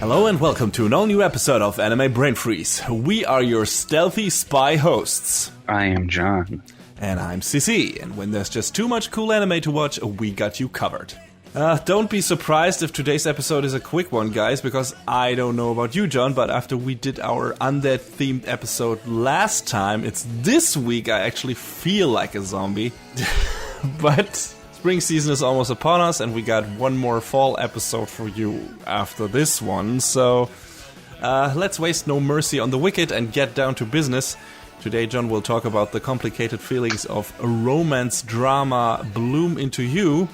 Hello and welcome to an all-new episode of Anime Brain Freeze. We are your stealthy spy hosts. I am John. And I'm CC, and when there's just too much cool anime to watch, we got you covered. Don't be surprised if today's episode is a quick one, guys, because I don't know about you, John, but after we did our undead-themed episode last time, it's this week I actually feel like a zombie. But spring season is almost upon us, and we got one more fall episode for you after this one, so let's waste no mercy on the wicked and get down to business. Today, John will talk about the complicated feelings of a romance drama bloom into you,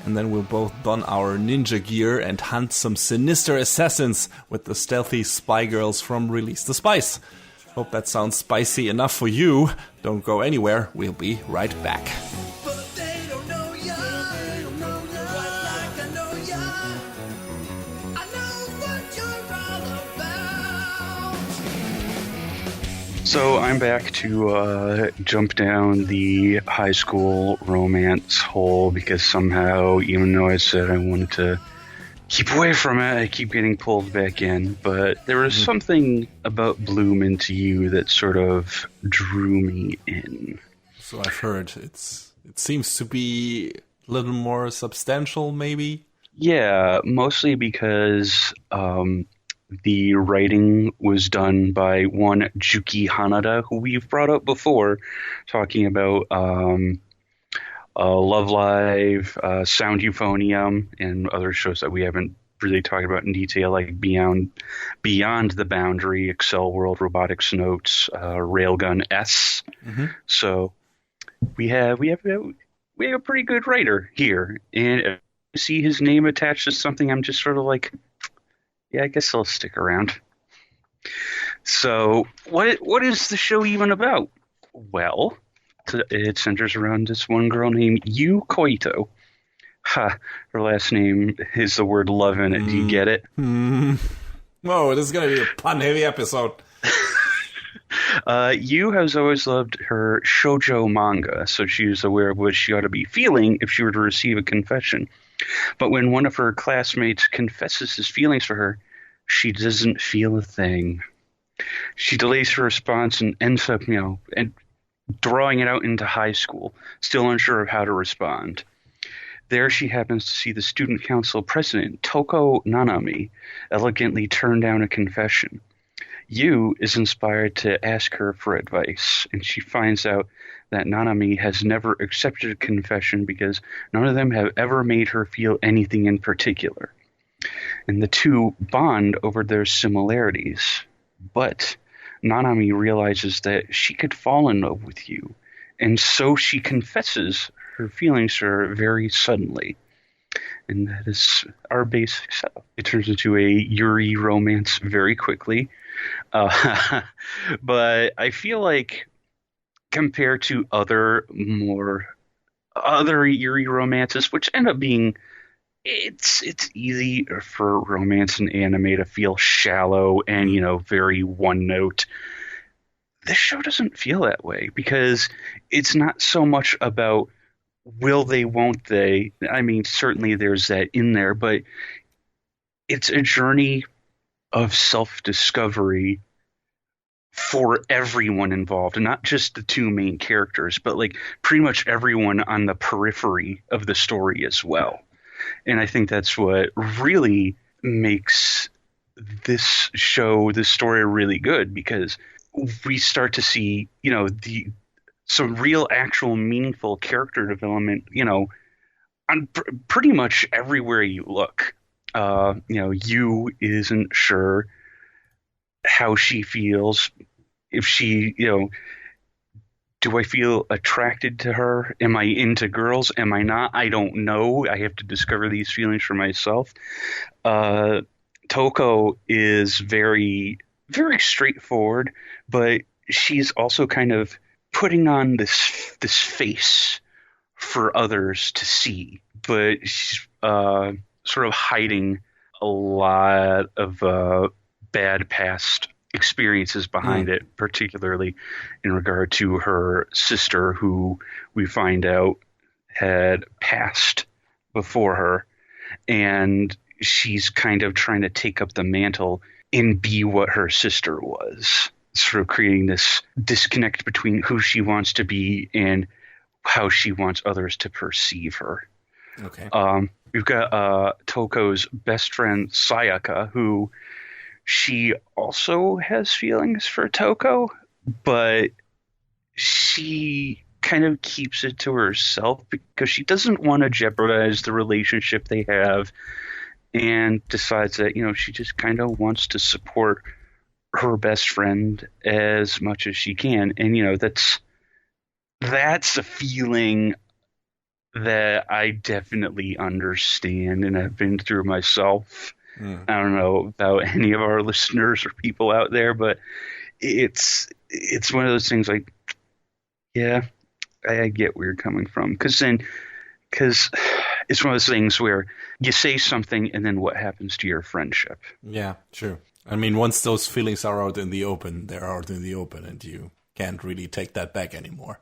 and then we'll both don our ninja gear and hunt some sinister assassins with the stealthy spy girls from Release the Spyce. Hope that sounds spicy enough for you. Don't go anywhere, we'll be right back. So I'm back to jump down the high school romance hole because somehow, even though I said I wanted to keep away from it, I keep getting pulled back in. But there was something about Bloom Into You that sort of drew me in. So I've heard it seems to be a little more substantial, maybe? Yeah, mostly because the writing was done by one Juki Hanada, who we've brought up before, talking about Love Live, Sound Euphonium, and other shows that we haven't really talked about in detail, like Beyond the Boundary, Excel World, Robotics Notes, Railgun S. Mm-hmm. So we have a pretty good writer here, and if I see his name attached to something, I'm just sort of like, yeah, I guess I'll stick around. So, what is the show even about? Well, it centers around this one girl named Yu Koito. Ha, her last name is the word love in it. Do you get it? Whoa, this is going to be a pun-heavy episode. Yu has always loved her shoujo manga, so she was aware of what she ought to be feeling if she were to receive a confession. But when one of her classmates confesses his feelings for her, she doesn't feel a thing. She delays her response and ends up, and drawing it out into high school, still unsure of how to respond. There she happens to see the student council president, Toko Nanami, elegantly turn down a confession. Yu is inspired to ask her for advice, and she finds out that Nanami has never accepted a confession because none of them have ever made her feel anything in particular. And the two bond over their similarities. But Nanami realizes that she could fall in love with Yu, and so she confesses her feelings to her very suddenly. And that is our basic setup. It turns into a Yuri romance very quickly. But I feel like compared to other Yuri romances, which end up being, it's easy for romance and anime to feel shallow and, very one note. This show doesn't feel that way because it's not so much about will they, won't they. I mean, certainly there's that in there, but it's a journey of self-discovery for everyone involved, and not just the two main characters, but like pretty much everyone on the periphery of the story as well. And I think that's what really makes this story really good, because we start to see, some real, actual, meaningful character development, on pretty much everywhere you look. Yu isn't sure how she feels, if she, do I feel attracted to her? Am I into girls? Am I not? I don't know. I have to discover these feelings for myself. Toko is very, very straightforward, but she's also kind of putting on this face for others to see, but she's sort of hiding a lot of bad past experiences behind it, particularly in regard to her sister, who we find out had passed before her. And she's kind of trying to take up the mantle and be what her sister was, sort of creating this disconnect between who she wants to be and how she wants others to perceive her. Okay. We've got Toko's best friend Sayaka, who she also has feelings for Toko, but she kind of keeps it to herself because she doesn't want to jeopardize the relationship they have, and decides that, she just kind of wants to support her best friend as much as she can. And, that's a feeling that I definitely understand and have been through myself. I don't know about any of our listeners or people out there, but it's one of those things like, yeah, I get where you're coming from. Because it's one of those things where you say something and then what happens to your friendship? Yeah, true. I mean, once those feelings are out in the open, they're out in the open and you can't really take that back anymore.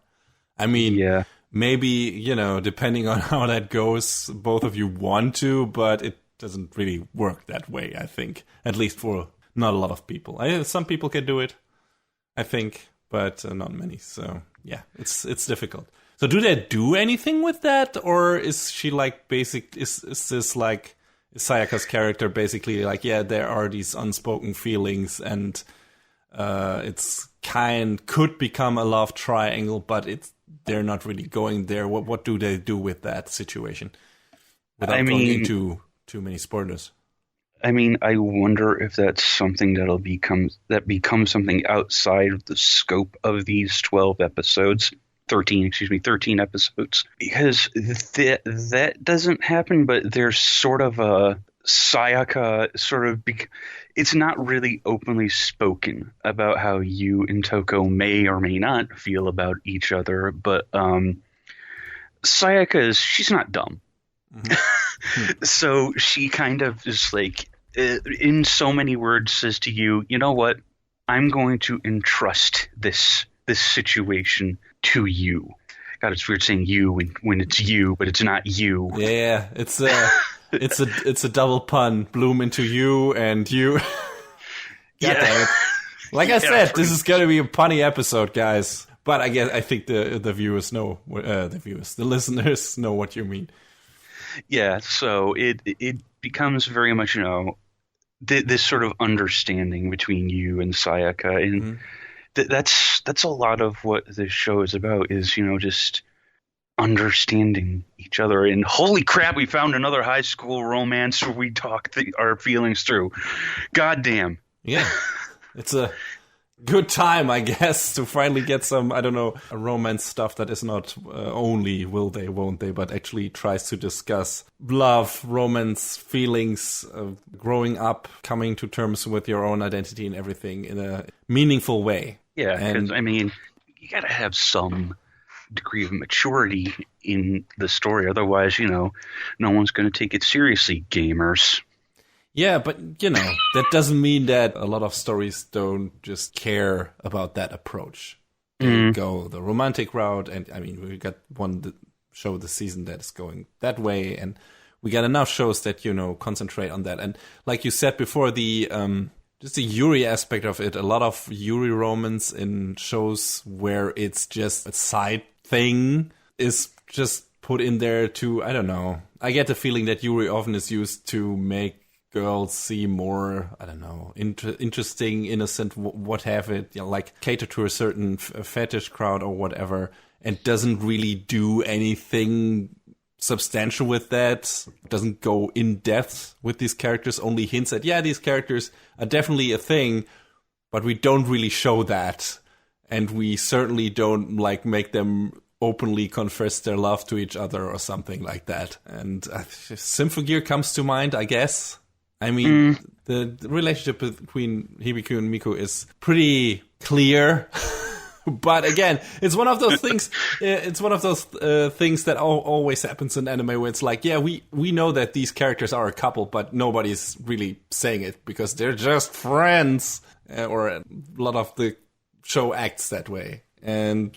I mean, yeah. Maybe, depending on how that goes, both of you want to, but it doesn't really work that way, I think. At least for not a lot of people. Some people can do it, I think, but not many. So, yeah, it's difficult. So do they do anything with that? Or is she like is this like, is Sayaka's character basically like, yeah, there are these unspoken feelings and it's could become a love triangle, but they're not really going there. What do they do with that situation? Without going into too many spoilers. I mean, I wonder if that's something that becomes something outside of the scope of these 12 episodes. 13 episodes. Because that doesn't happen, but there's sort of a Sayaka it's not really openly spoken about how you and Toko may or may not feel about each other, but Sayaka she's not dumb. Mm-hmm. So she kind of is like, in so many words, says to you, you know what? I'm going to entrust this situation to you. God, it's weird saying you when it's you, but it's not you. Yeah, it's a double pun. Bloom into you and you. Yeah. Like I said, this is going to be a punny episode, guys. But I think the viewers know, the listeners know what you mean. Yeah, so it becomes very much, this sort of understanding between you and Sayaka, and mm-hmm. That's a lot of what this show is about, is, just understanding each other. And holy crap, we found another high school romance where we talk our feelings through. God damn. Yeah. It's a good time, I guess, to finally get some, I don't know, romance stuff that is not only will they, won't they, but actually tries to discuss love, romance, feelings, growing up, coming to terms with your own identity and everything in a meaningful way. Yeah, because, you got to have some degree of maturity in the story. Otherwise, no one's going to take it seriously, gamers. Yeah, but, that doesn't mean that a lot of stories don't just care about that approach. They go the romantic route, and, we got one show this season that is going that way, and we got enough shows that, concentrate on that. And like you said before, just the Yuri aspect of it, a lot of Yuri romance in shows where it's just a side thing is just put in there to, I don't know. I get the feeling that Yuri often is used to make girls seem more, I don't know, interesting, innocent, what have it, like cater to a certain fetish crowd or whatever, and doesn't really do anything substantial with that, doesn't go in depth with these characters, only hints at, yeah, these characters are definitely a thing, but we don't really show that, and we certainly don't make them openly confess their love to each other or something like that. And Symphogear comes to mind, I guess. The relationship between Hibiki and Miku is pretty clear. But again, it's one of those things. It's one of those things that always happens in anime, where it's like, yeah, we know that these characters are a couple, but nobody's really saying it because they're just friends. Or a lot of the show acts that way, and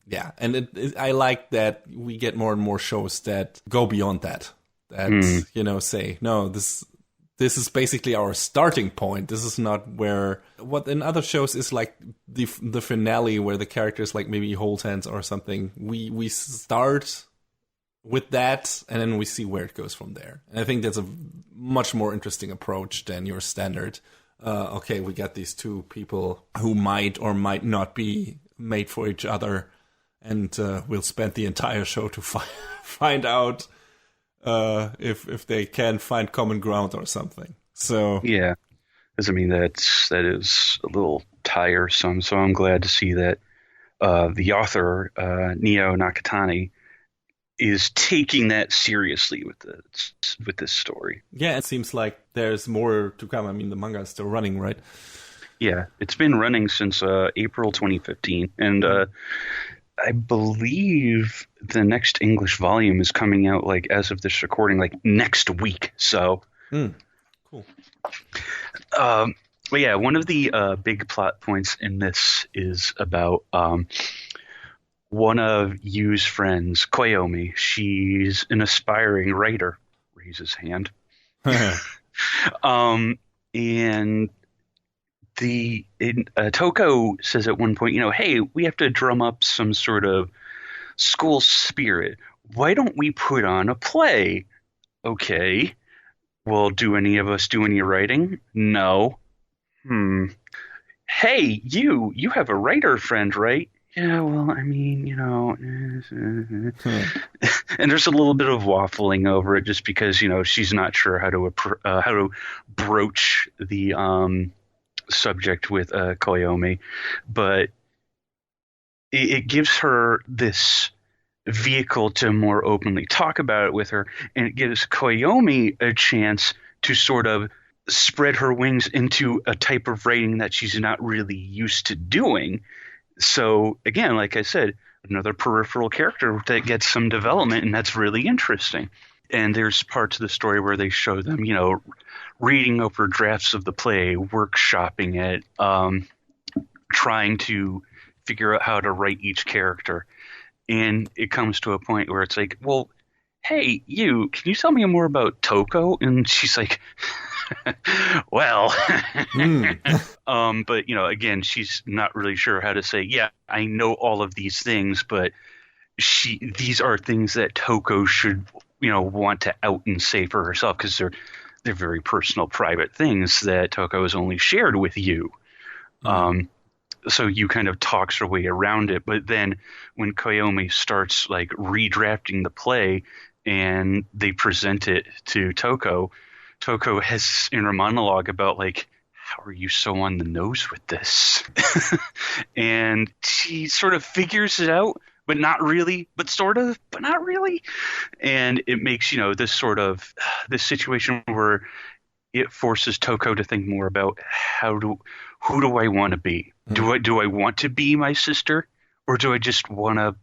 yeah, and I like that we get more and more shows that go beyond that that, say, no, this is basically our starting point. This is not where what in other shows is like the finale where the characters like maybe hold hands or something. We start with that and then we see where it goes from there. And I think that's a much more interesting approach than your standard. Okay, we got these two people who might or might not be made for each other, and we'll spend the entire show to find out if they can find common ground or something. So yeah, because I mean that is a little tiresome. So I'm glad to see that the author Neo Nakatani is taking that seriously with this story. Yeah, it seems like there's more to come. I mean, the manga is still running, right? Yeah, it's been running since April 2015, and I believe the next English volume is coming out, like, as of this recording, like, next week. So, cool. But yeah, one of the big plot points in this is about one of Yu's friends, Koyomi. She's an aspiring writer. Raise his hand. And Toko says at one point, hey, we have to drum up some sort of school spirit. Why don't we put on a play? Okay. Well, do any of us do any writing? No. Hey, you have a writer friend, right? Yeah, well, I mean, and there's a little bit of waffling over it just because, she's not sure how to broach the subject with Koyomi, but it gives her this vehicle to more openly talk about it with her, and it gives Koyomi a chance to sort of spread her wings into a type of writing that she's not really used to doing. So again, like I said, another peripheral character that gets some development, and that's really interesting. And there's parts of the story where they show them, reading over drafts of the play, workshopping it, trying to figure out how to write each character. And it comes to a point where it's like, well, hey, can you tell me more about Toko? And she's like, well, but again, she's not really sure how to say, yeah, I know all of these things, but these are things that Toko should, want to out and say for herself, because they're very personal, private things that Toko has only shared with you. So you kind of talks her way around it. But then when Koyomi starts like redrafting the play and they present it to Toko has in her monologue about like, how are you so on the nose with this? And she sort of figures it out, but not really, but sort of, but not really. And it makes, this situation where it forces Toko to think more about who do I want to be? Do I want to be my sister, or do I just want to,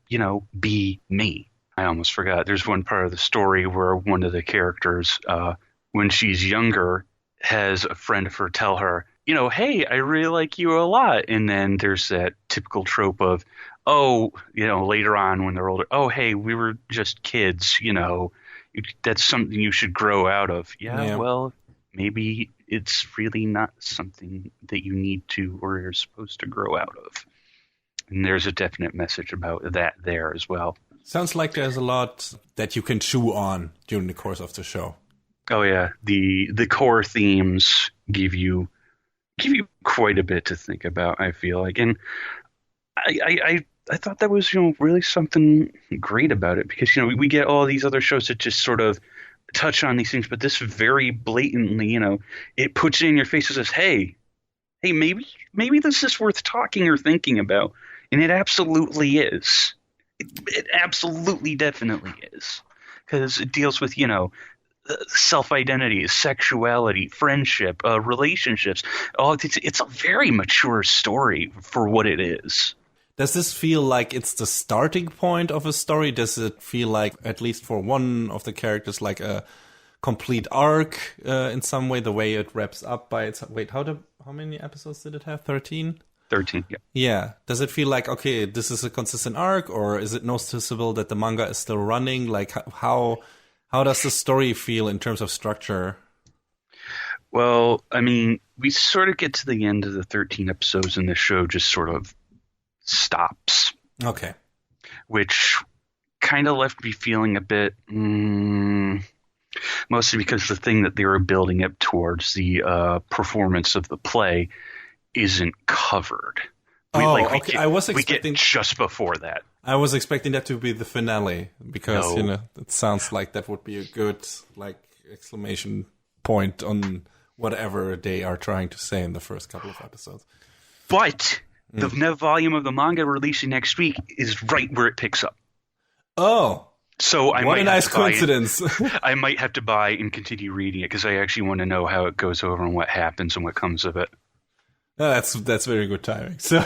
be me? I almost forgot. There's one part of the story where one of the characters, when she's younger, has a friend of her tell her, hey, I really like you a lot. And then there's that typical trope of, later on when they're older, oh, hey, we were just kids, that's something you should grow out of. Yeah. Well, maybe it's really not something that you need to or you're supposed to grow out of. And there's a definite message about that there as well. Sounds like there's a lot that you can chew on during the course of the show. Oh yeah, the core themes give you quite a bit to think about, I feel like. And I thought that was really something great about it, because we get all these other shows that just sort of touch on these things, but this very blatantly, it puts it in your face and says, hey, maybe this is worth talking or thinking about. And it absolutely is. It absolutely definitely is, because it deals with, self-identity, sexuality, friendship, relationships. It's a very mature story for what it is. Does this feel like it's the starting point of a story? Does it feel like, at least for one of the characters, like a complete arc in some way, the way it wraps up by its... Wait, how many episodes did it have? 13? 13, yeah. Yeah. Does it feel like, okay, this is a consistent arc, or is it noticeable that the manga is still running? Like, how How does the story feel in terms of structure? Well, I mean, we sort of get to the end of the 13 episodes and the show just sort of stops. Okay. Which kind of left me feeling a bit, mostly because the thing that they were building up towards the performance of the play isn't covered. Okay. We get just before that. I was expecting that to be the finale because it sounds like that would be a good exclamation point on whatever they are trying to say in the first couple of episodes. But the volume of the manga releasing next week is right where it picks up. Oh. So what a nice coincidence. I might have to buy and continue reading it because I actually want to know how it goes over and what happens and what comes of it. That's very good timing. So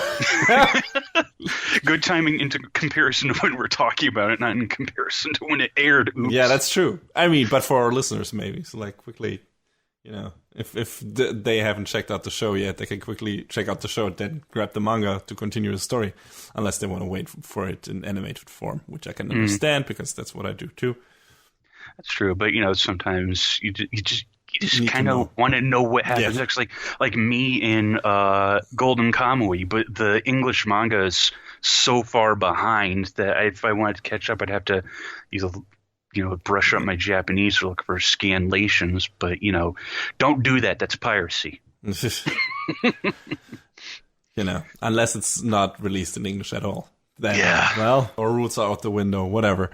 good timing into comparison to when we're talking about it, not in comparison to when it aired. Oops. Yeah, that's true. I mean, but for our listeners, maybe. So, quickly, if they haven't checked out the show yet, they can quickly check out the show, then grab the manga to continue the story, unless they want to wait for it in animated form, which I can understand because that's what I do too. That's true, but sometimes you just kind of want to know what happens next. Like me in Golden Kamuy, but the English manga is so far behind that if I wanted to catch up, I'd have to either brush up my Japanese or look for scanlations. But don't do that. That's piracy. Unless it's not released in English at all. Then, well, our rules are out the window. Whatever.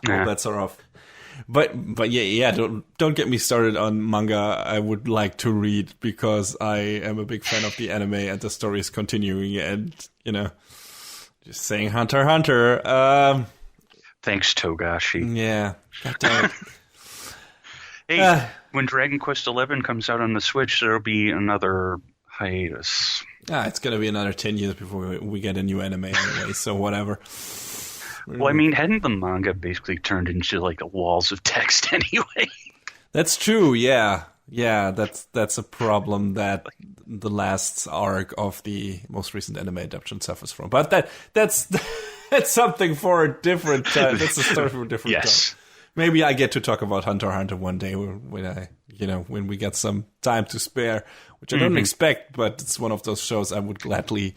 All bets are off. But yeah, don't get me started on manga I would like to read because I am a big fan of the anime and the story is continuing and, just saying Hunter x Hunter. Thanks, Togashi. Yeah. God damn it. Hey, when Dragon Quest XI comes out on the Switch, there'll be another hiatus. It's going to be another 10 years before we get a new anime anyway, so whatever. Well, I mean, hadn't the manga basically turned into the walls of text anyway? That's true, yeah. Yeah, that's a problem that the last arc of the most recent anime adaptation suffers from. But that's something for a different time. That's a story for a different time. Maybe I get to talk about Hunter x Hunter one day when we get some time to spare, which I don't expect, but it's one of those shows I would gladly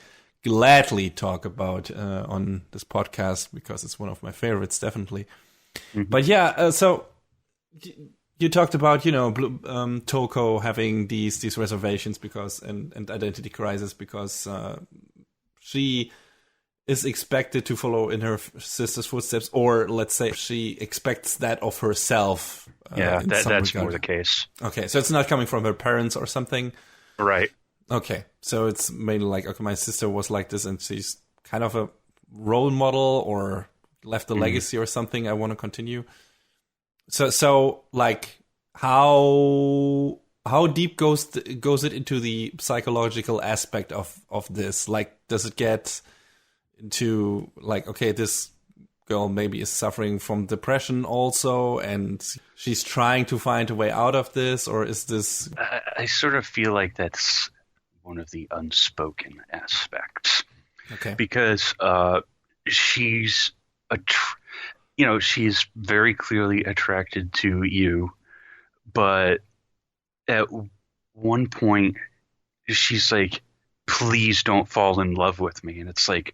talk about on this podcast because it's one of my favorites, definitely. But yeah, so you talked about Toko having these reservations because and identity crisis because she is expected to follow in her sister's footsteps, or let's say she expects that of herself. That's more the case. Okay, so it's not coming from her parents or something, right? Okay, so it's mainly like, okay, my sister was like this and she's kind of a role model or left a legacy or something I want to continue. So like how deep goes it into the psychological aspect of this? Like, does it get into like, okay, this girl maybe is suffering from depression also and she's trying to find a way out of this, or is this... I sort of feel like that's one of the unspoken aspects. Okay. Because she's she's very clearly attracted to you, but at one point she's like, please don't fall in love with me. And it's like,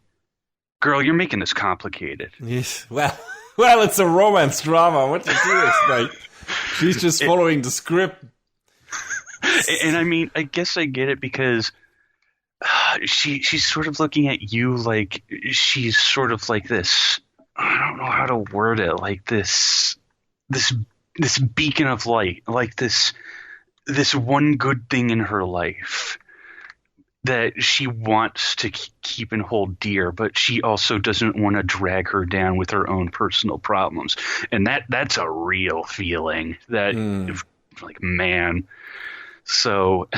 girl, you're making this complicated. Yes. Well, it's a romance drama. What do you expect? She's just following the script. And I mean, I guess I get it because she's sort of looking at you like she's sort of like this. I don't know how to word it. Like this beacon of light, like this one good thing in her life that she wants to keep and hold dear, but she also doesn't want to drag her down with her own personal problems. And that's a real feeling that, like, man. So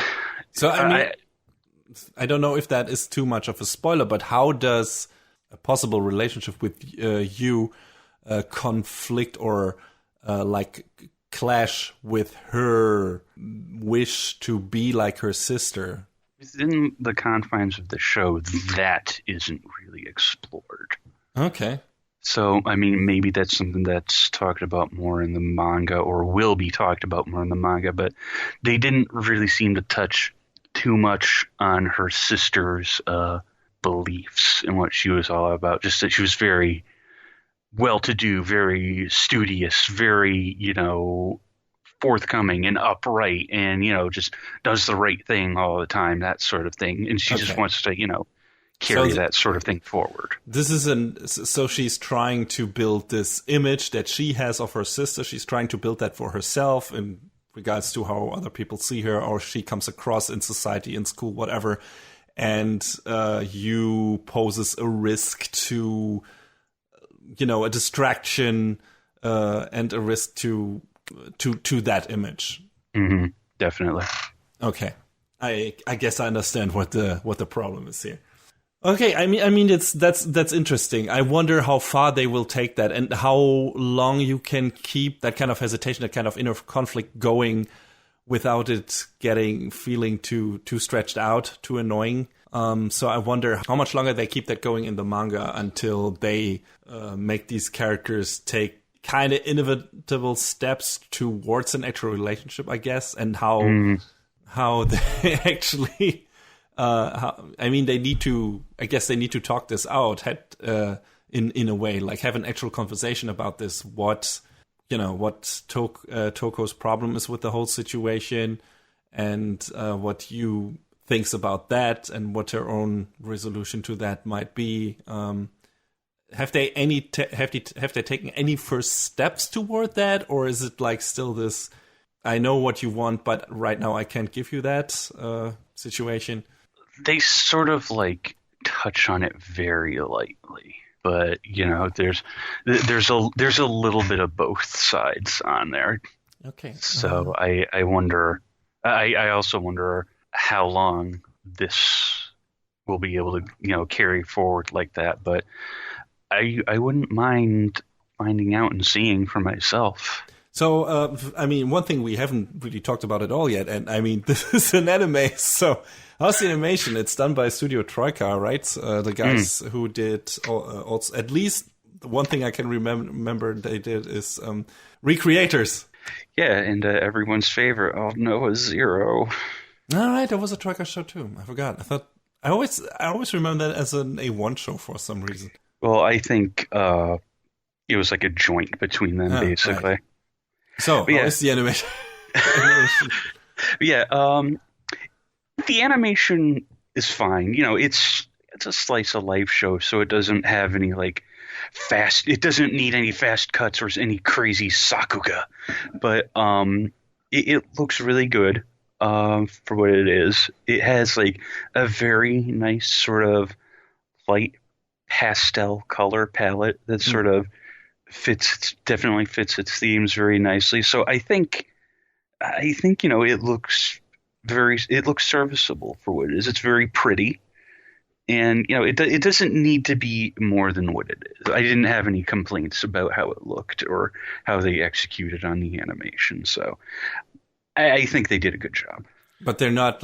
I mean, I don't know if that is too much of a spoiler, but how does a possible relationship with you conflict or like clash with her wish to be like her sister? Within the confines of the show, that isn't really explored. Okay. So, I mean, maybe that's something that's talked about more in the manga or will be talked about more in the manga, but they didn't really seem to touch too much on her sister's beliefs and what she was all about. Just that she was very well-to-do, very studious, very, forthcoming and upright and, just does the right thing all the time, that sort of thing. And she just Okay. wants to, carry that sort of thing forward. This is so she's trying to build this image that she has of her sister. She's trying to build that for herself in regards to how other people see her or she comes across in society, in school, whatever. And you poses a risk to, a distraction and a risk to that image. Mm-hmm. Definitely. Okay, I guess I understand what the problem is here. Okay, I mean, that's interesting. I wonder how far they will take that, and how long you can keep that kind of hesitation, that kind of inner conflict going, without it feeling too stretched out, too annoying. So I wonder how much longer they keep that going in the manga until they make these characters take kind of inevitable steps towards an actual relationship, I guess, and how they actually. They need to. I guess they need to talk this out. In a way, like have an actual conversation about this. What Toko's problem is with the whole situation, and what you thinks about that, and what her own resolution to that might be. Have they taken any first steps toward that, or is it like still this? I know what you want, but right now I can't give you that situation. They sort of like touch on it very lightly, but there's a little bit of both sides on there. Okay. So I wonder. I also wonder how long this will be able to carry forward like that. But I wouldn't mind finding out and seeing for myself. So, one thing we haven't really talked about at all yet, and this is an anime, so how's the animation? It's done by Studio Troika, right? The guys who did, also, at least the one thing I can remember they did is Recreators. Yeah, and everyone's favorite, Noah Zero. All right, there was a Troika show too. I forgot. I always remember that as an A1 show for some reason. Well, I think it was like a joint between them, basically. Right. So, how is the animation? Yeah, the animation is fine. It's a slice of life show, so it doesn't have any it doesn't need any fast cuts or any crazy sakuga. But it looks really good for what it is. It has a very nice sort of light pastel color palette that sort of definitely fits its themes very nicely. So I think it looks serviceable for what it is. It's very pretty, and it doesn't need to be more than what it is. I didn't have any complaints about how it looked or how they executed on the animation. So I think they did a good job. But they're not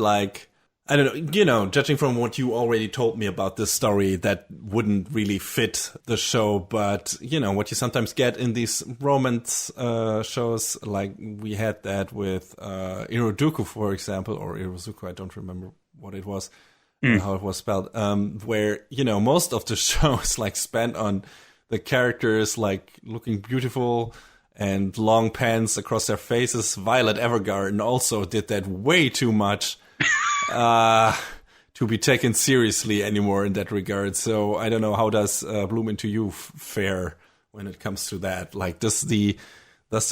I don't know, judging from what you already told me about this story, that wouldn't really fit the show. But, what you sometimes get in these romance shows, like we had that with Iroduku, for example, or Irozuku, I don't remember what it was, how it was spelled, where, most of the show is spent on the characters looking beautiful and long pants across their faces. Violet Evergarden also did that way too much. To be taken seriously anymore in that regard. So I don't know, how does Bloom Into You fare when it comes to that? Does the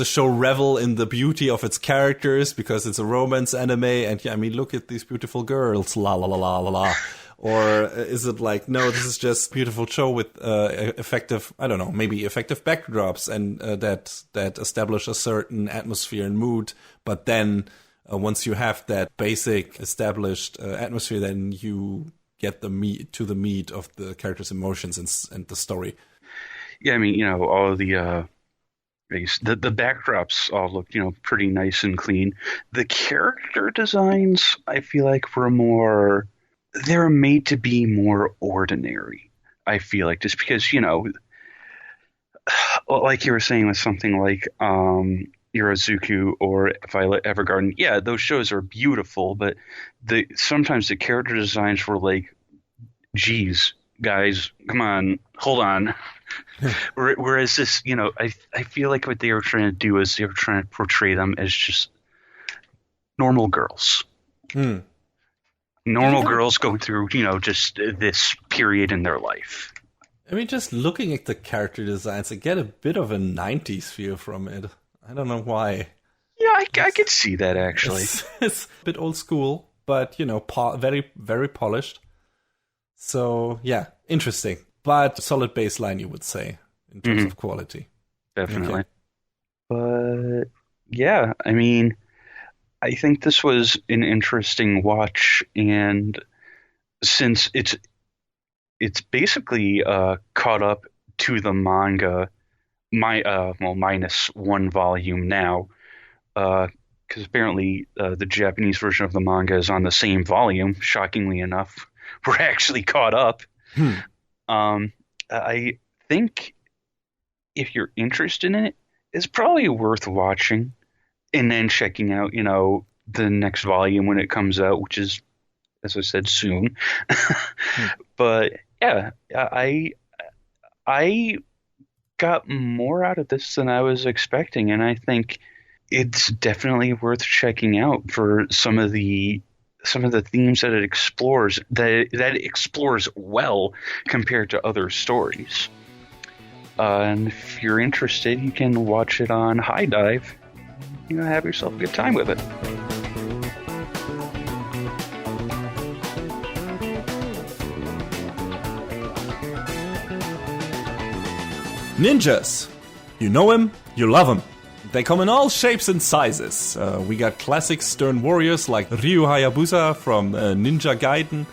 show revel in the beauty of its characters because it's a romance anime and look at these beautiful girls, la la la la la la, or is it no, this is just a beautiful show with effective backdrops and that establish a certain atmosphere and mood, but then once you have that basic established atmosphere, then you get the meat of the character's emotions and the story. Yeah, all of the backdrops all look, pretty nice and clean. The character designs, I feel they're made to be more ordinary. I feel just because, like you were saying with something like Irazuku or Violet Evergarden, yeah, those shows are beautiful, but sometimes the character designs were like, geez, guys, come on, hold on. Whereas this, I feel like what they were trying to do is they were trying to portray them as just normal girls. Normal girls going through, just this period in their life. I mean, just looking at the character designs, I get a bit of a 90s feel from it. I don't know why. Yeah, I could see that, actually. It's a bit old school, but, very, very polished. So, yeah, interesting. But solid baseline, you would say, in terms of quality. Definitely. Okay. But, yeah, I mean, I think this was an interesting watch, and since it's basically caught up to the manga, minus one volume now, because apparently the Japanese version of the manga is on the same volume. Shockingly enough, we're actually caught up. I think if you're interested in it, it's probably worth watching and then checking out, the next volume when it comes out, which is, as I said, soon. But yeah, I got more out of this than I was expecting, and I think it's definitely worth checking out for some of the themes that it explores, that it explores well compared to other stories. And if you're interested, you can watch it on High Dive. Have yourself a good time with it. Ninjas. You know him, you love him. They come in all shapes and sizes. We got classic stern warriors like Ryu Hayabusa from Ninja Gaiden,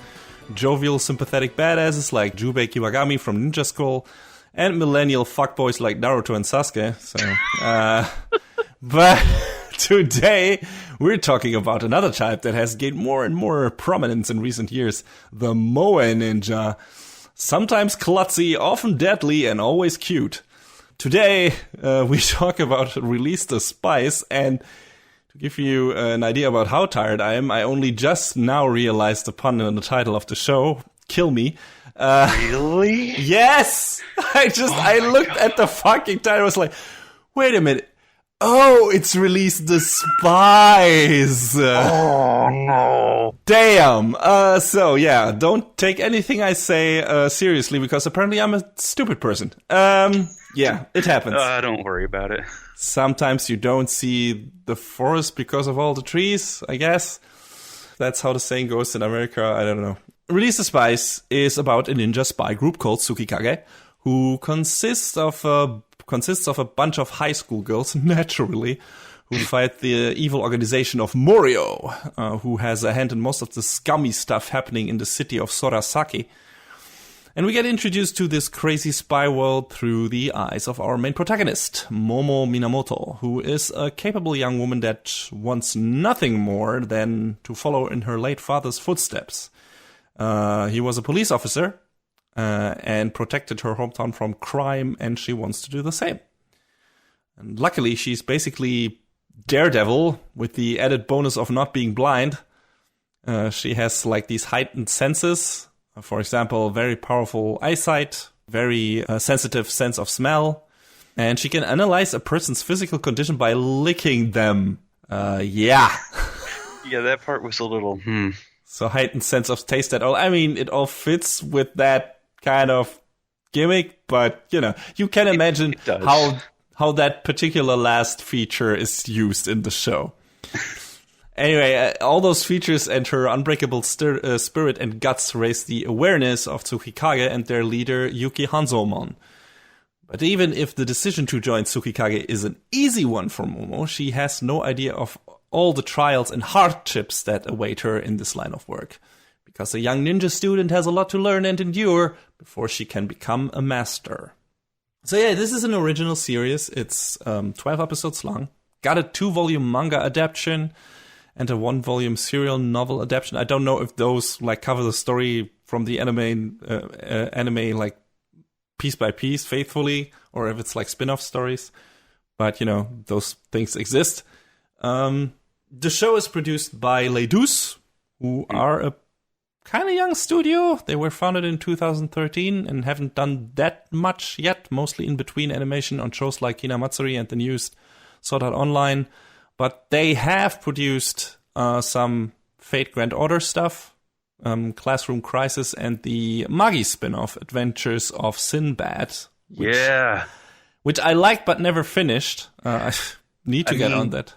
jovial sympathetic badasses like Jubei Kiwagami from Ninja Scroll, and millennial fuckboys like Naruto and Sasuke. But today we're talking about another type that has gained more and more prominence in recent years, the Moe Ninja. Sometimes klutzy, often deadly, and always cute. Today, we talk about Release the Spyce, and to give you an idea about how tired I am, I only just now realized the pun in the title of the show, Kill Me. Really? Yes! I looked at the fucking title, I was like, wait a minute. Oh, it's Release the Spyce. Oh, no. Damn. So, yeah, don't take anything I say seriously, because apparently I'm a stupid person. Yeah, it happens. Don't worry about it. Sometimes you don't see the forest because of all the trees, I guess. That's how the saying goes in America. I don't know. Release the Spyce is about a ninja spy group called Tsukikage, who consists of a bunch of high school girls, naturally, who fight the evil organization of Morio, who has a hand in most of the scummy stuff happening in the city of Sorasaki. And we get introduced to this crazy spy world through the eyes of our main protagonist, Momo Minamoto, who is a capable young woman that wants nothing more than to follow in her late father's footsteps. He was a police officer, and protected her hometown from crime, and she wants to do the same. And luckily, she's basically Daredevil with the added bonus of not being blind. She has like these heightened senses. For example, very powerful eyesight, very sensitive sense of smell, and she can analyze a person's physical condition by licking them. Yeah. Yeah, that part was a little, So heightened sense of taste at all. I mean, it all fits with that kind of gimmick, but, you can imagine how that particular last feature is used in the show. Anyway, all those features and her unbreakable spirit and guts raise the awareness of Tsukikage and their leader, Yuki Hanzomon. But even if the decision to join Tsukikage is an easy one for Momo, she has no idea of all the trials and hardships that await her in this line of work. Because a young ninja student has a lot to learn and endure before she can become a master. So yeah, this is an original series. It's 12 episodes long. Got a 2-volume manga adaptation and a 1-volume serial novel adaptation. I don't know if those cover the story from the anime piece by piece, faithfully, or if it's like spin-off stories. But, those things exist. The show is produced by Les Douze, who are a kind of young studio. They were founded in 2013 and haven't done that much yet, mostly in between animation on shows like Hinamatsuri and the newest Sword Art Online. But they have produced some Fate Grand Order stuff, Classroom Crisis, and the Magi spin-off, Adventures of Sinbad. Which I liked but never finished. I need to get on that.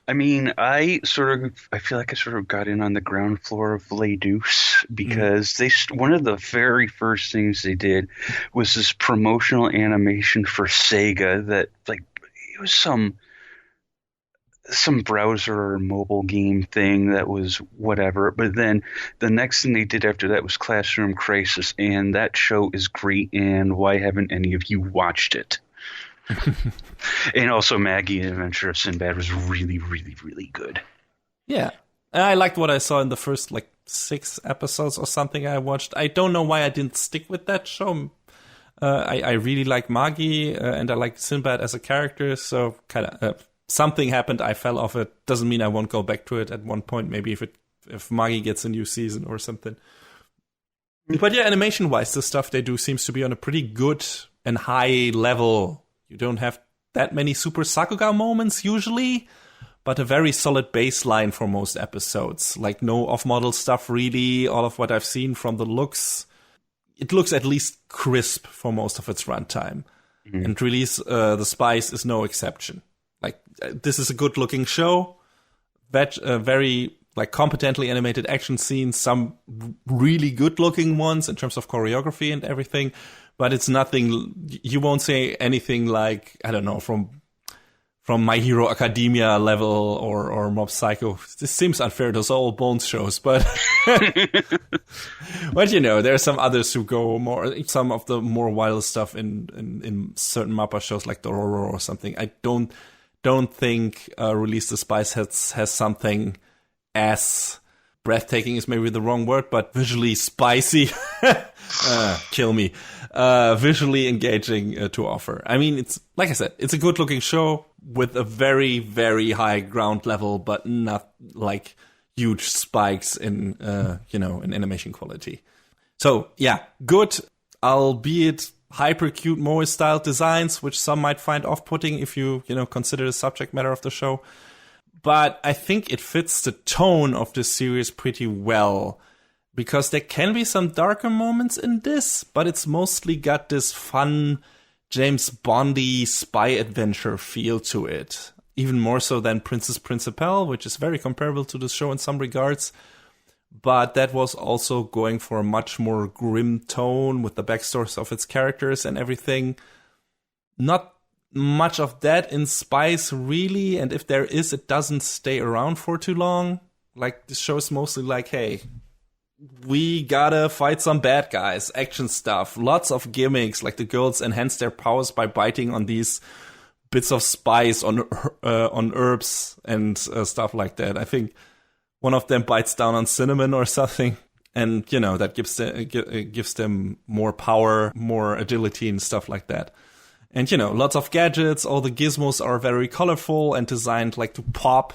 I mean, I feel like I sort of got in on the ground floor of Les Douze because one of the very first things they did was this promotional animation for Sega that, like, it was some browser or mobile game thing that was whatever. But then the next thing they did after that was Classroom Crisis, and that show is great, and why haven't any of you watched it? And also Maggie and Adventure of Sinbad was really, really, really good. Yeah. And I liked what I saw in the first, 6 episodes or something I watched. I don't know why I didn't stick with that show. I really like Maggie, and I like Sinbad as a character, so kind of something happened. I fell off it. Doesn't mean I won't go back to it at one point, maybe if Maggie gets a new season or something. But yeah, animation-wise, the stuff they do seems to be on a pretty good and high level. You don't have that many Super Sakuga moments usually, but a very solid baseline for most episodes. Like no off-model stuff really. All of what I've seen from the looks, it looks at least crisp for most of its runtime. Mm-hmm. And Release the Spyce is no exception. Like this is a good-looking show, very competently animated action scenes, some really good-looking ones in terms of choreography and everything. But it's nothing, you won't say anything like, I don't know, from My Hero Academia level or Mob Psycho. This seems unfair, those are all Bones shows, but but there are some others who go more, some of the more wild stuff in certain MAPPA shows like Dororo or something. I don't think Release the Spyce has something as breathtaking is maybe the wrong word, but visually spicy. Kill me. Visually engaging to offer. I mean, it's like I said, it's a good-looking show with a very, very high ground level, but not like huge spikes in in animation quality. So yeah, good, albeit hyper cute moe-style designs, which some might find off-putting if you consider the subject matter of the show. But I think it fits the tone of the series pretty well, because there can be some darker moments in this, but it's mostly got this fun James Bondy spy adventure feel to it. Even more so than Princess Principal, which is very comparable to the show in some regards. But that was also going for a much more grim tone with the backstories of its characters and everything. Not much of that in Spyce, really, and if there is, it doesn't stay around for too long. Like, the show is mostly like, hey, we gotta fight some bad guys, action stuff, lots of gimmicks, like the girls enhance their powers by biting on these bits of spice on herbs and stuff like that. I think one of them bites down on cinnamon or something, and, that gives them more power, more agility and stuff like that. And, lots of gadgets, all the gizmos are very colorful and designed like to pop,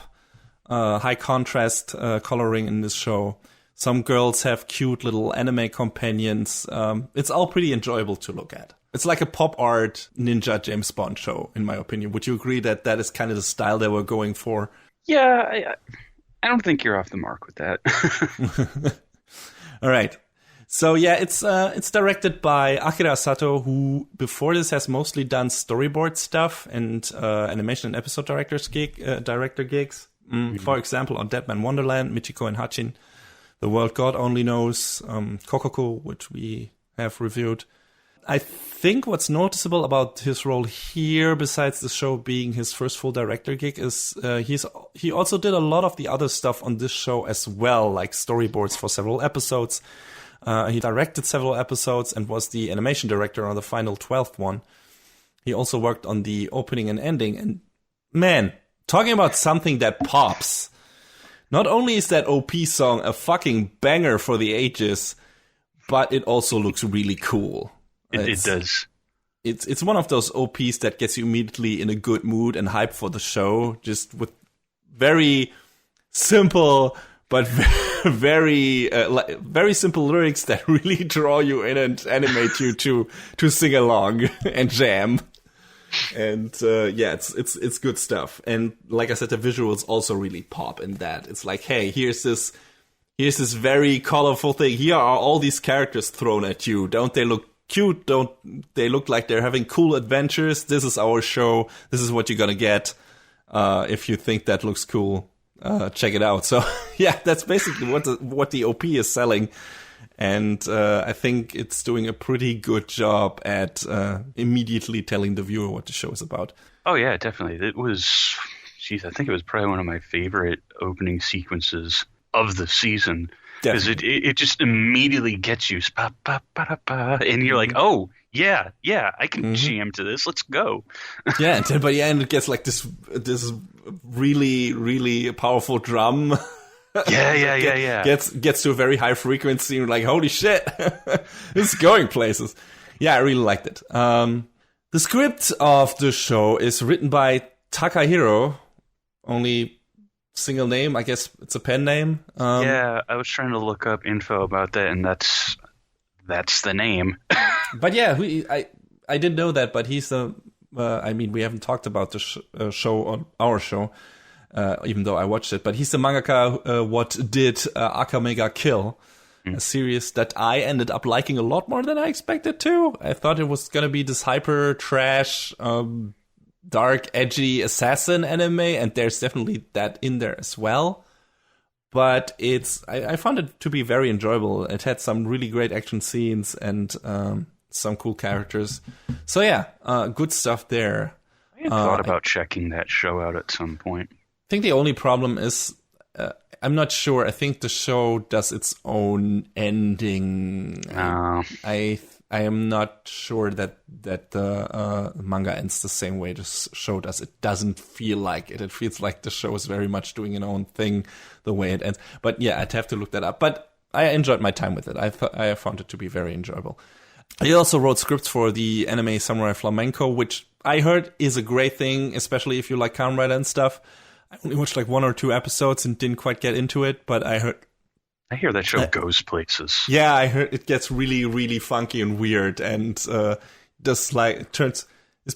high contrast coloring in this show. Some girls have cute little anime companions. It's all pretty enjoyable to look at. It's like a pop art ninja James Bond show, in my opinion. Would you agree that that is kind of the style they were going for? Yeah, I don't think you're off the mark with that. All right. So yeah, it's directed by Akira Sato, who before this has mostly done storyboard stuff and animation and episode director gigs. Mm-hmm. For example, on Deadman Wonderland, Michiko and Hachin, The World God Only Knows, Kokoko, which we have reviewed. I think what's noticeable about his role here, besides the show being his first full director gig, is he also did a lot of the other stuff on this show as well, like storyboards for several episodes. He directed several episodes and was the animation director on the final 12th one. He also worked on the opening and ending. And man, talking about something that pops. Not only is that OP song a fucking banger for the ages, but it also looks really cool. It does. It's one of those OPs that gets you immediately in a good mood and hype for the show, just with very simple but very very simple lyrics that really draw you in and animate you to sing along and jam. And it's good stuff. And like I said, the visuals also really pop in that. It's like, hey, here's this very colorful thing. Here are all these characters thrown at you. Don't they look cute? Don't they look like they're having cool adventures? This is our show. This is what you're gonna get. If you think that looks cool, check it out. So yeah, that's basically what the OP is selling. And I think it's doing a pretty good job at immediately telling the viewer what the show is about. Oh, yeah, definitely. It was, I think it was probably one of my favorite opening sequences of the season. Because it just immediately gets you. And you're like, oh, yeah, I can jam to this. Let's go. Yeah, and it gets like this really, really powerful drum. Yeah. Gets to a very high frequency. You're like, holy shit, this is going places. Yeah, I really liked it. The script of the show is written by Takahiro, only single name. I guess it's a pen name. Yeah, I was trying to look up info about that, and that's the name. But yeah, I didn't know that. But he's the. We haven't talked about the show on our show. Even though I watched it, but he's the mangaka what did Akamega Kill, a series that I ended up liking a lot more than I expected to. I thought it was gonna be this hyper trash, dark, edgy assassin anime, and there's definitely that in there as well. But I found it to be very enjoyable. It had some really great action scenes and some cool characters. So yeah, good stuff there. I had thought about checking that show out at some point. I think the only problem is I'm not sure. I think the show does its own ending. I am not sure that the manga ends the same way the show does. It doesn't feel like it. It feels like the show is very much doing its own thing the way it ends. But yeah, I'd have to look that up. But I enjoyed my time with it. I found it to be very enjoyable. He also wrote scripts for the anime Samurai Flamenco, which I heard is a great thing, especially if you like Kamen Rider and stuff. I only watched like 1 or 2 episodes and didn't quite get into it, but I hear that show goes places. Yeah, I heard it gets really, really funky and weird, and it's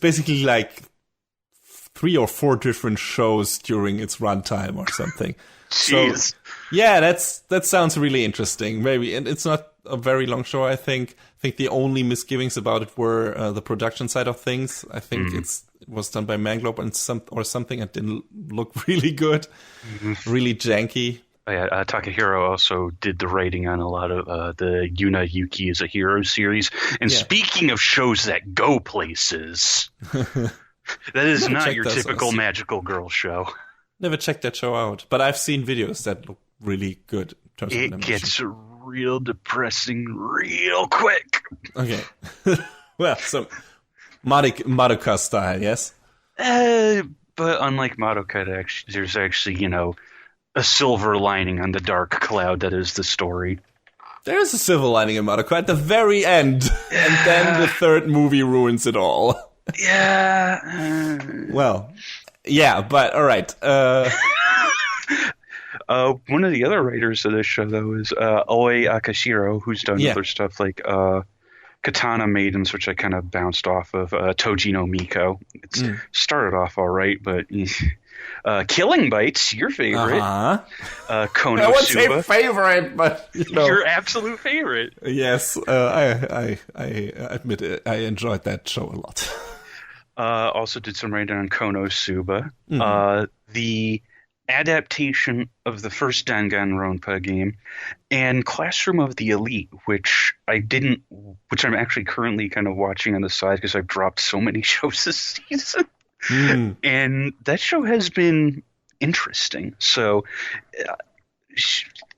basically like 3 or 4 different shows during its runtime or something. Jeez. So, yeah, that sounds really interesting. Maybe, and it's not a very long show. I think the only misgivings about it were the production side of things. I think it was done by Manglobe and something. It didn't look really good, really janky. Oh, yeah, Takahiro also did the writing on a lot of the Yuna Yuki is a Hero series. And speaking of shows that go places, that is not your typical magical girl show. Never checked that show out, but I've seen videos that look really good. It gets real depressing real quick. Okay. Well, so Madoka style, yes? But unlike Madoka, there's actually, a silver lining on the dark cloud that is the story. There's a silver lining in Madoka at the very end, and then the 3rd movie ruins it all. Yeah. Well, yeah, but all right. One of the other writers of this show, though, is Aoi Akashiro, who's done other stuff like Katana Maidens, which I kind of bounced off of, Toji no Miko. It's started off all right, but Killing Bites, your favorite. Konosuba. I wouldn't say favorite, but your absolute favorite. Yes, I admit it. I enjoyed that show a lot. Also did some writing on Konosuba. The adaptation of the first Danganronpa game, and Classroom of the Elite, which I'm actually currently kind of watching on the side because I've dropped so many shows this season. And that show has been interesting. So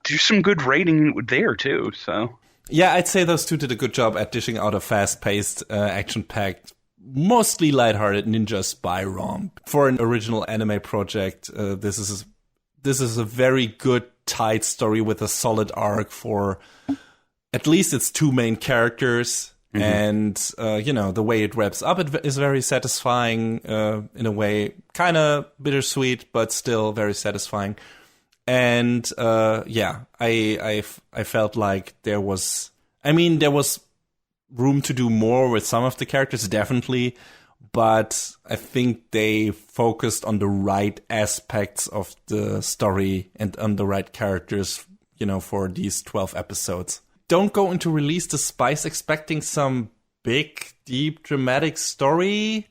there's some good writing there too. So yeah, I'd say those two did a good job at dishing out a fast-paced, action-packed, mostly lighthearted ninja spy romp. For an original anime project, this is a very good, tight story with a solid arc for at least its 2 main characters, And, the way it wraps up is very satisfying, in a way, kind of bittersweet, but still very satisfying. And, I felt like there was room to do more with some of the characters, definitely. But I think they focused on the right aspects of the story and on the right characters, for these 12 episodes. Don't go into Release the Spyce expecting some big, deep, dramatic story.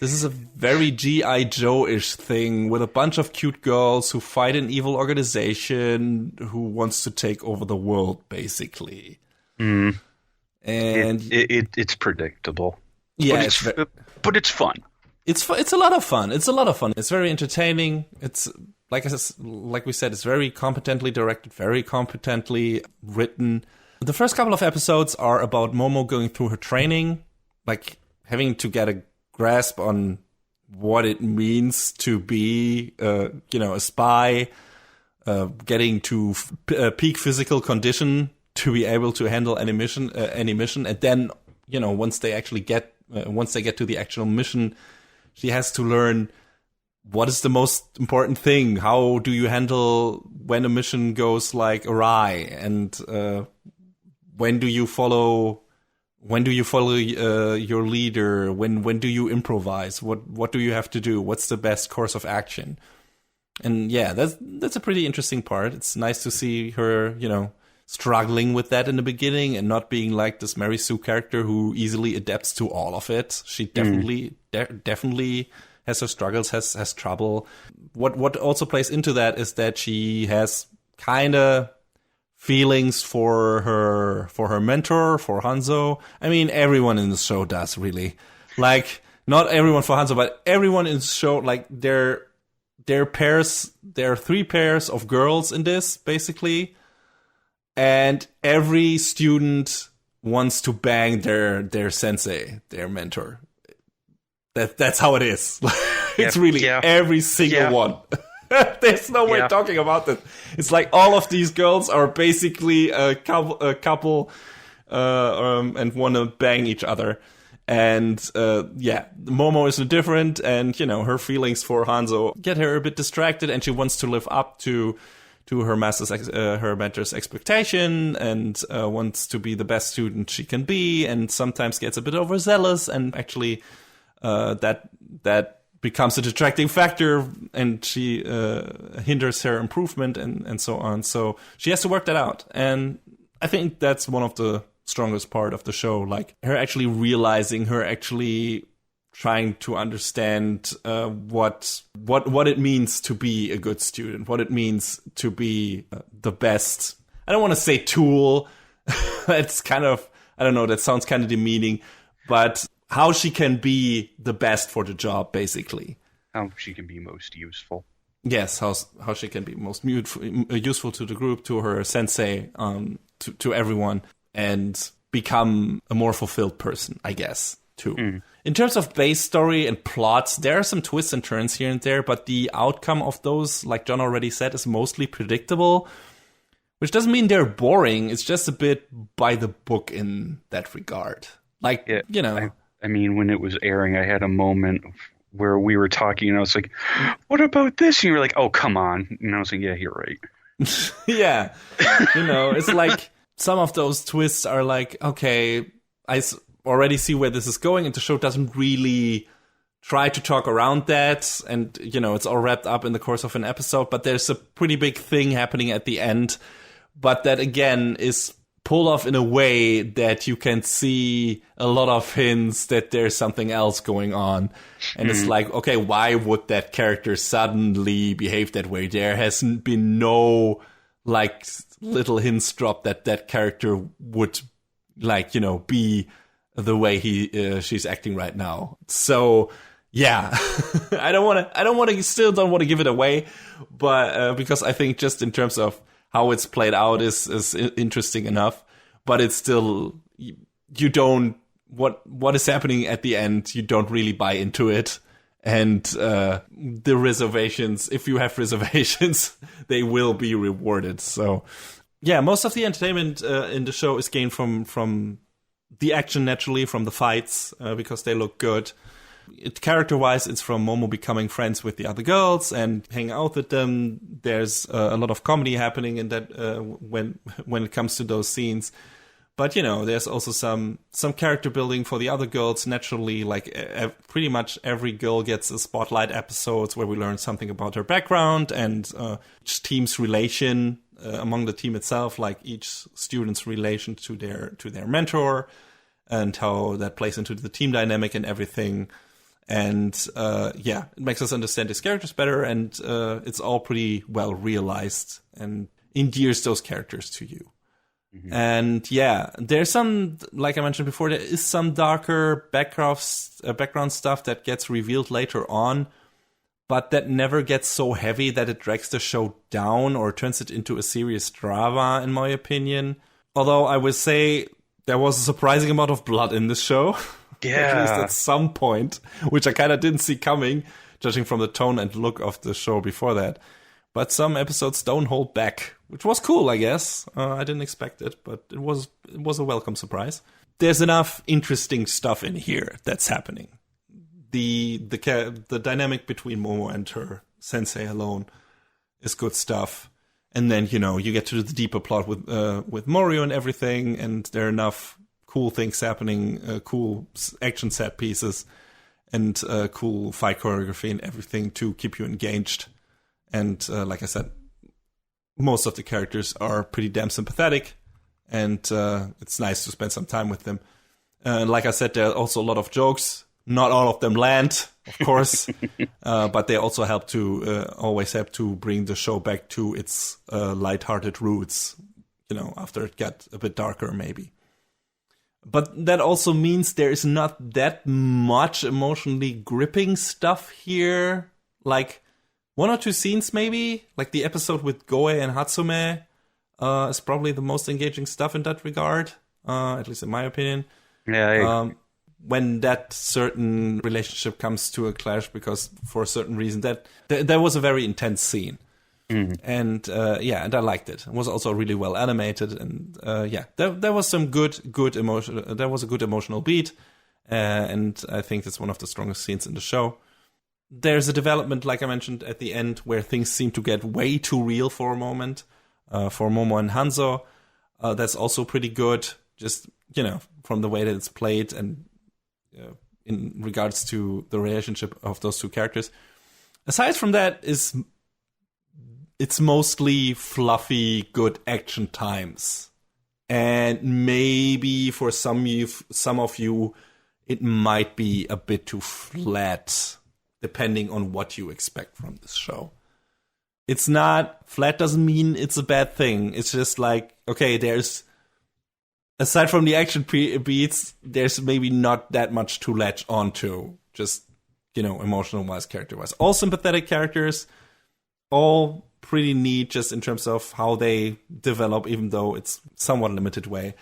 This is a very G.I. Joe-ish thing with a bunch of cute girls who fight an evil organization who wants to take over the world, basically. Mm. And it's predictable. Yeah, but it's fun. It's a lot of fun. It's a lot of fun. It's very entertaining. It's like we said, it's very competently directed, very competently written. The first couple of episodes are about Momo going through her training, like having to get a grasp on what it means to be, a spy, getting to peak physical condition to be able to handle any mission, and then once they get to the actual mission, she has to learn what is the most important thing. How do you handle when a mission goes like awry, and when do you follow your leader? When do you improvise? What do you have to do? What's the best course of action? And yeah, that's a pretty interesting part. It's nice to see her, struggling with that in the beginning and not being like this Mary Sue character who easily adapts to all of it. She definitely has her struggles, has trouble. What also plays into that is that she has kind of feelings for her mentor, for Hanzo. I mean, everyone in the show does, really. Like, not everyone for Hanzo, but everyone in the show, like, they're pairs. There are 3 pairs of girls in this, basically. And every student wants to bang their sensei, their mentor. That's how it is. It's really every single one. There's no way talking about that. It's like all of these girls are basically a couple and want to bang each other. And Momo is different, and her feelings for Hanzo get her a bit distracted, and she wants to live up to her mentor's expectation, and wants to be the best student she can be, and sometimes gets a bit overzealous, and actually that becomes a detracting factor, and she hinders her improvement, and so on. So she has to work that out, and I think that's one of the strongest part of the show, like her actually realizing, her actually trying to understand what it means to be a good student, what it means to be the best. I don't want to say tool. That's kind of, I don't know, that sounds kind of demeaning, but how she can be the best for the job, basically. How she can be most useful. Yes, how she can be most useful to the group, to her sensei, to everyone, and become a more fulfilled person, I guess, too. Mm. In terms of base story and plots, there are some twists and turns here and there, but the outcome of those, like John already said, is mostly predictable, which doesn't mean they're boring. It's just a bit by the book in that regard. Like, I mean, when it was airing, I had a moment where we were talking, and I was like, what about this? And you were like, oh, come on. And I was like, yeah, you're right. Yeah. It's like some of those twists are like, okay, I already see where this is going, and the show doesn't really try to talk around that, and it's all wrapped up in the course of an episode, but there's a pretty big thing happening at the end, but that again is pulled off in a way that you can see a lot of hints that there's something else going on, and it's like, okay, why would that character suddenly behave that way? There hasn't been no like little hints dropped that that character would be the way she's acting right now. So yeah, I don't want to give it away, but because I think just in terms of how it's played out is interesting enough, but it's still, you don't, what is happening at the end, you don't really buy into it. And the reservations, if you have reservations, they will be rewarded. So yeah, most of the entertainment in the show is gained from the action naturally from the fights because they look good. Character-wise, it's from Momo becoming friends with the other girls and hanging out with them. There's a lot of comedy happening in that when it comes to those scenes. But, there's also some character building for the other girls. Naturally, like pretty much every girl gets a spotlight episodes where we learn something about her background and each team's relation among the team itself, like each student's relation to their mentor and how that plays into the team dynamic and everything. And it makes us understand these characters better, and it's all pretty well realized and endears those characters to you. Mm-hmm. And there's some, like I mentioned before, there is some darker background stuff that gets revealed later on, but that never gets so heavy that it drags the show down or turns it into a serious drama, in my opinion. Although I would say there was a surprising amount of blood in this show. Yeah. At least at some point, which I kind of didn't see coming, judging from the tone and look of the show before that. But some episodes don't hold back, which was cool, I guess. I didn't expect it, but it was a welcome surprise. There's enough interesting stuff in here that's happening. The dynamic between Momo and her sensei alone is good stuff. And then, you get to the deeper plot with Morio and everything, and there are enough cool things happening, cool action set pieces, and cool fight choreography and everything to keep you engaged. And like I said, most of the characters are pretty damn sympathetic, and it's nice to spend some time with them. Like I said, there are also a lot of jokes. Not all of them land, of course, but they also always help to bring the show back to its lighthearted roots, after it got a bit darker maybe. But that also means there is not that much emotionally gripping stuff here. Like, one or two scenes maybe, like the episode with Goe and Hatsume is probably the most engaging stuff in that regard, at least in my opinion. Yeah. When that certain relationship comes to a clash because for a certain reason, that was a very intense scene. Mm-hmm. And and I liked it. It was also really well animated, and there was some good emotion. There was a good emotional beat, and I think that's one of the strongest scenes in the show. There's a development, like I mentioned at the end, where things seem to get way too real for a moment. For Momo and Hanzo, that's also pretty good. Just from the way that it's played and in regards to the relationship of those two characters. Aside from that, it's mostly fluffy, good action times. And maybe for some of you, it might be a bit too flat, depending on what you expect from this show. It's not, flat doesn't mean it's a bad thing. It's just like, okay, aside from the action beats, there's maybe not that much to latch onto, just, emotional-wise, character-wise. All sympathetic characters, all pretty neat just in terms of how they develop, even though it's somewhat limited way.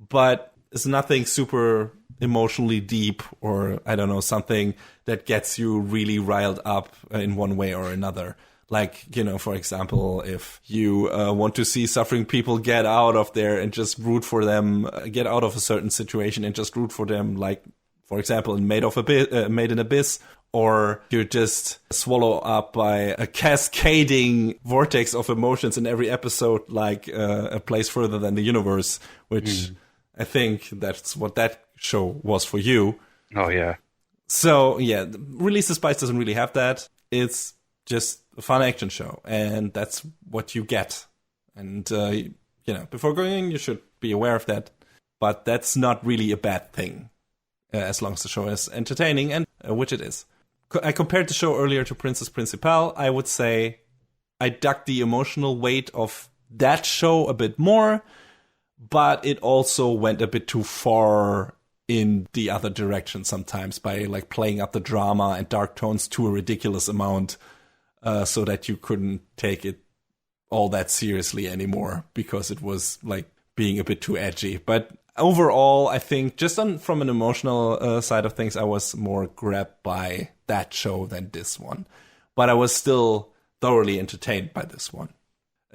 But it's nothing super emotionally deep or, I don't know, something that gets you really riled up in one way or another. Like, for example, if you want to see suffering people get out of there and just root for them, get out of a certain situation and just root for them, like, for example, in Made in Abyss, or you're just swallowed up by a cascading vortex of emotions in every episode, like A Place Further Than the Universe, which I think that's what that show was for you. Oh, yeah. So, Release the Spyce doesn't really have that. It's just a fun action show, and that's what you get. And, before going in, you should be aware of that. But that's not really a bad thing, as long as the show is entertaining, and which it is. I compared the show earlier to Princess Principal. I would say I dug the emotional weight of that show a bit more, but it also went a bit too far in the other direction sometimes by like playing up the drama and dark tones to a ridiculous amount, so that you couldn't take it all that seriously anymore because it was like being a bit too edgy. But overall, I think just from an emotional side of things, I was more grabbed by that show than this one. But I was still thoroughly entertained by this one.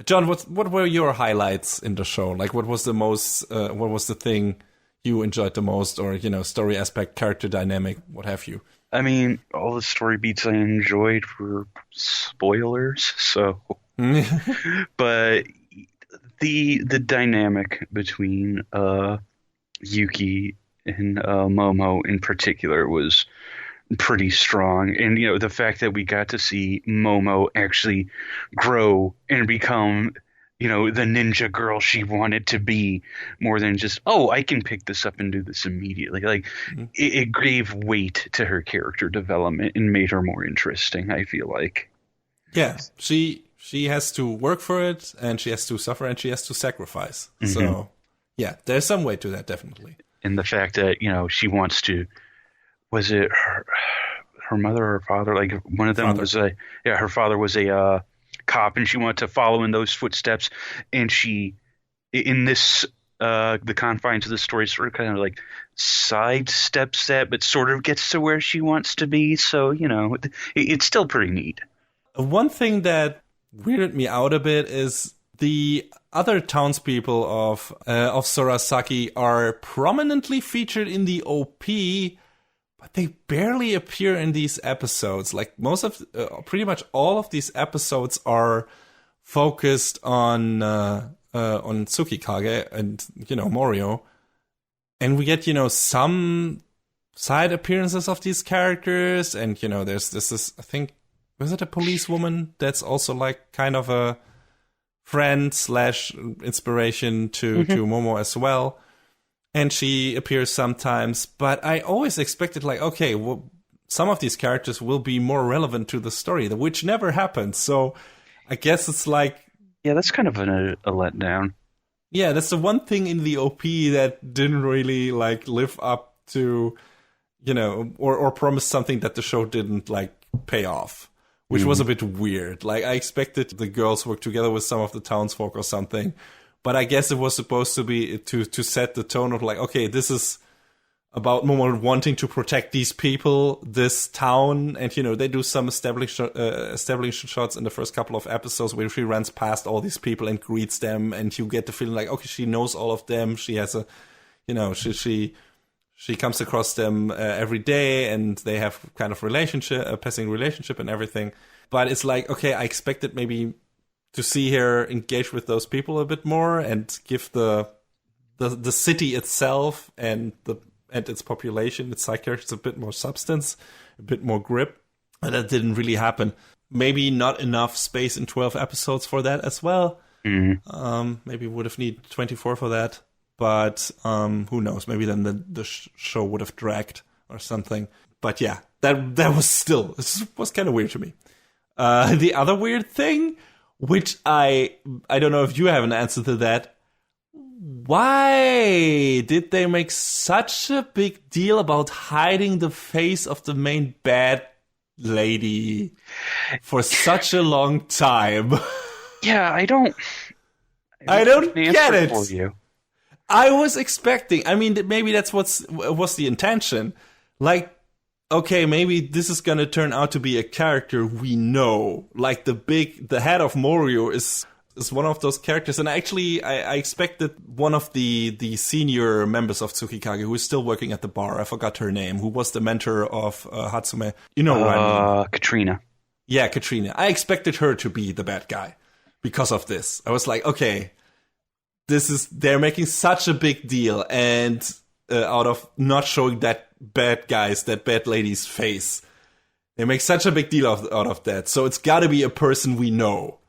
John, what were your highlights in the show? Like, what was the thing you enjoyed the most, or, story aspect, character dynamic, what have you? I mean, all the story beats I enjoyed were spoilers, so. But the dynamic between Yuki and Momo in particular was pretty strong. And, the fact that we got to see Momo actually grow and become, the ninja girl she wanted to be, more than just, oh, I can pick this up and do this immediately. Like, it gave weight to her character development and made her more interesting, I feel like. Yeah, she has to work for it, and she has to suffer, and she has to sacrifice. Mm-hmm. So, yeah, there's some weight to that, definitely. And the fact that, she wants to, was it her mother or her father? Like, one of them was her father was a cop, and she wanted to follow in those footsteps. And she, in this, the confines of the story, sort of kind of like sidesteps that, but sort of gets to where she wants to be. So, it's still pretty neat. One thing that weirded me out a bit is the other townspeople of Sorasaki are prominently featured in the OP, but they barely appear in these episodes. Like, pretty much all of these episodes are focused on Tsukikage and, Morio. And we get, some side appearances of these characters. And, there's this, I think, was it a policewoman that's also like kind of a friend / inspiration to Momo as well. And she appears sometimes, but I always expected like, okay, well, some of these characters will be more relevant to the story, which never happens. So I guess it's like... Yeah, that's kind of a letdown. Yeah, that's the one thing in the OP that didn't really like live up to, or promise something that the show didn't like pay off, which was a bit weird. Like, I expected the girls work together with some of the townsfolk or something. But I guess it was supposed to be to set the tone of like, okay, this is about Momo wanting to protect these people, this town, and they do some establishing shots in the first couple of episodes where she runs past all these people and greets them, and you get the feeling like, okay, she knows all of them. She has a, she comes across them every day, and they have kind of a passing relationship and everything. But it's like, okay, I expected maybe to see her engage with those people a bit more and give the city itself and its population, its side characters, a bit more substance, a bit more grip. And that didn't really happen. Maybe not enough space in 12 episodes for that as well. Mm-hmm. Maybe would have needed 24 for that. But who knows? Maybe then the show would have dragged or something. But yeah, that was kind of weird to me. The other weird thing, which I don't know if you have an answer to that. Why did they make such a big deal about hiding the face of the main bad lady for such a long time? Yeah, I don't get it. For you. I was expecting, I mean, maybe that's was the intention. Like, okay, maybe this is gonna turn out to be a character we know. Like the head of Morio is one of those characters, and actually I expected one of the senior members of Tsukikage who is still working at the bar. I forgot her name. Who was the mentor of Hatsume? You know what I mean? Katrina. Yeah, Katrina. I expected her to be the bad guy because of this. I was like, okay, they're making such a big deal, and out of not showing that bad lady's face, they make such a big deal out of that. So it's got to be a person we know.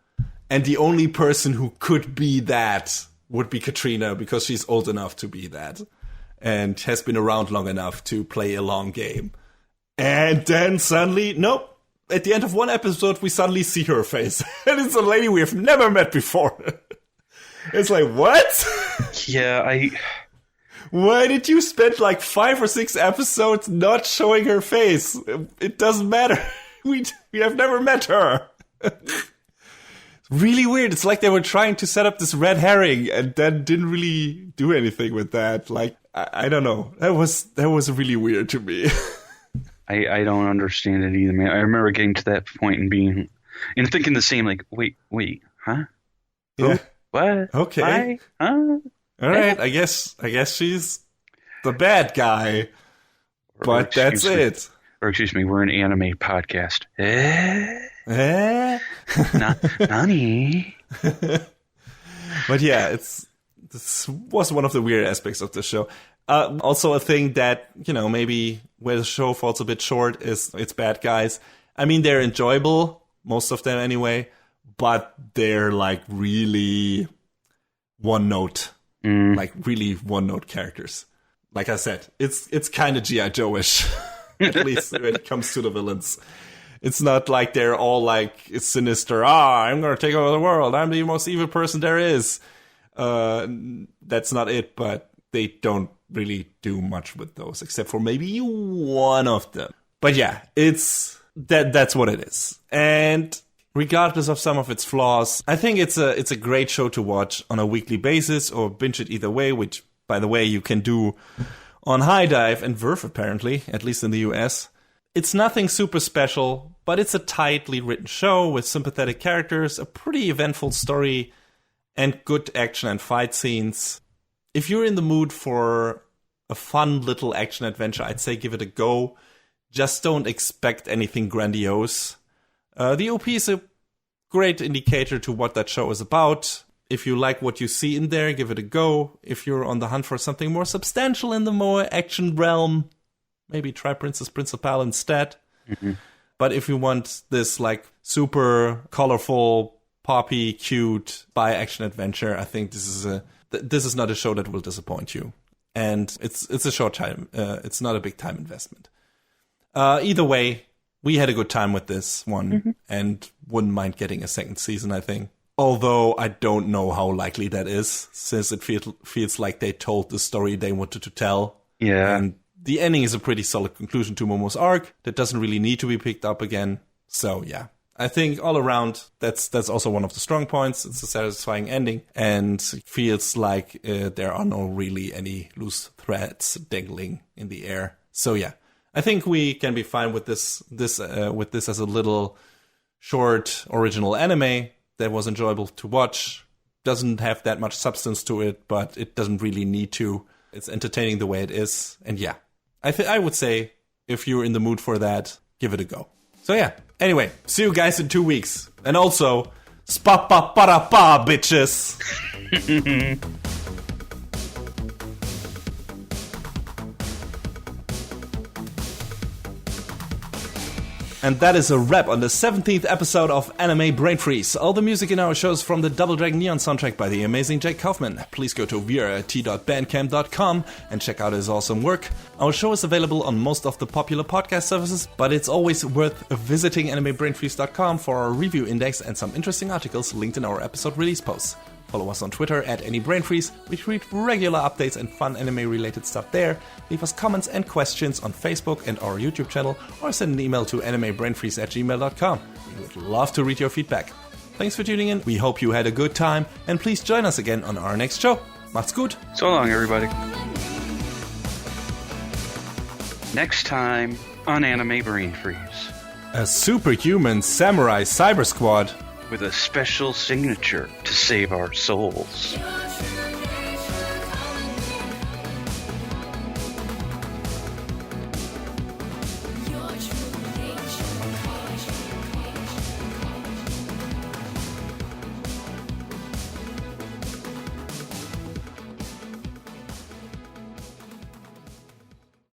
And the only person who could be that would be Katrina, because she's old enough to be that and has been around long enough to play a long game. And then suddenly, nope, at the end of one episode, we suddenly see her face. And it's a lady we have never met before. It's like, what? Yeah, Why did you spend like 5 or 6 episodes not showing her face? It doesn't matter. We have never met her. Really weird. It's like they were trying to set up this red herring and then didn't really do anything with that. Like, I don't know. That was really weird to me. I don't understand it either, man. I remember getting to that point and thinking the same, like, wait, huh? Yeah. What? Okay. Why? Huh? All right. I guess she's the bad guy. But that's it. Or excuse me, we're an anime podcast. Nani? But yeah, this was one of the weird aspects of the show. Also a thing that, maybe where the show falls a bit short is its bad guys. I mean, they're enjoyable, most of them anyway, but they're like really one note. Like really one note characters. Like I said, it's kind of G.I. Joe-ish, at least when it comes to the villains. It's not like they're all like sinister, I'm going to take over the world, I'm the most evil person there is. That's not it, but they don't really do much with those, except for maybe one of them. But yeah, that's what it is. And regardless of some of its flaws, I think it's a great show to watch on a weekly basis or binge it either way, which, by the way, you can do on High Dive and Verve, apparently, at least in the US. It's nothing super special, but it's a tightly written show with sympathetic characters, a pretty eventful story, and good action and fight scenes. If you're in the mood for a fun little action adventure, I'd say give it a go. Just don't expect anything grandiose. The OP is a great indicator to what that show is about. If you like what you see in there, give it a go. If you're on the hunt for something more substantial in the more action realm, maybe try Princess Principal instead. Mm-hmm. But if you want this like super colorful, poppy, cute spy action adventure, I think this is not a show that will disappoint you. And it's a short time. It's not a big time investment. Either way, we had a good time with this one and wouldn't mind getting a second season, I think. Although I don't know how likely that is, since it feels like they told the story they wanted to tell. Yeah. And the ending is a pretty solid conclusion to Momo's arc that doesn't really need to be picked up again. So yeah, I think all around, that's also one of the strong points. It's a satisfying ending and feels like there are no really any loose threads dangling in the air. So yeah, I think we can be fine with this as a little short original anime that was enjoyable to watch. Doesn't have that much substance to it, but it doesn't really need to. It's entertaining the way it is. And yeah, I would say if you're in the mood for that, give it a go. So yeah, anyway, see you guys in 2 weeks. And also, spa-pa-pa-ra-pa, bitches! And that is a wrap on the 17th episode of Anime Brain Freeze. All the music in our show is from the Double Dragon Neon soundtrack by the amazing Jake Kaufman. Please go to vrt.bandcamp.com and check out his awesome work. Our show is available on most of the popular podcast services, but it's always worth visiting animebrainfreeze.com for our review index and some interesting articles linked in our episode release posts. Follow us on Twitter at AnyBrainFreeze. We tweet regular updates and fun anime-related stuff there. Leave us comments and questions on Facebook and our YouTube channel, or send an email to animebrainfreeze@gmail.com. We would love to read your feedback. Thanks for tuning in. We hope you had a good time, and please join us again on our next show. Macht's gut. So long, everybody. Next time on Anime Brain Freeze. A superhuman samurai cyber squad with a special signature to save our souls.